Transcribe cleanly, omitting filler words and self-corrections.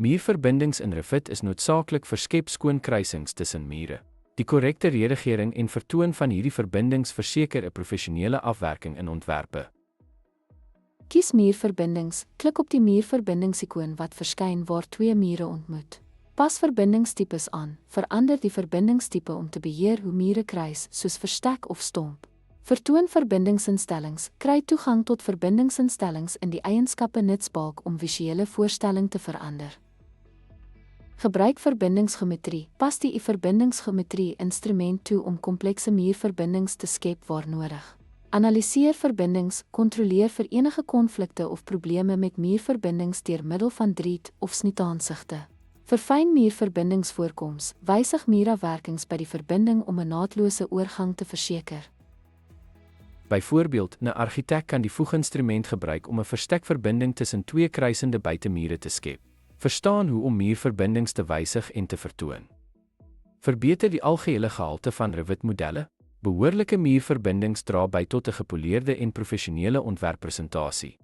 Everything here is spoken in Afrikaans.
Muurverbindings in Revit is noodsaaklik vir skep skoon kruisings tussen mure. Die korrekte redigering en vertoon van hierdie verbindings verseker 'n professionele afwerking in ontwerpe. Kies muurverbindings, klik op die muurverbindingsikoon wat verskyn waar twee mure ontmoet. Pas verbindingstipes aan, verander die verbindingstipe om te beheer hoe mure kruis, soos verstek of stomp. Vertoon verbindingsinstellings, kry toegang tot verbindingsinstellings in die eienskappe nutsbalk om visuele voorstelling te verander. Gebruik verbindingsgeometrie, pas die verbindingsgeometrie instrument toe om komplekse muurverbindings te skep waar nodig. Analiseer verbindings, kontroleer vir enige konflikte of probleme met muurverbindings deur middel van dried of snietaansigte. Verfyn muurverbindingsvoorkoms, wysig muurafwerkings by die verbinding om 'n naatlose oorgang te verseker. Byvoorbeeld, 'n argitek kan die voeginstrument gebruik om 'n verstekverbinding tussen twee kruisende buitemure te skep. Verstaan hoe om muurverbindings te wysig en te vertoon. Verbeter die algehele gehalte van Revit-modelle. Behoorlike muurverbindings dra by tot 'n gepoleerde en professionele ontwerppresentasie.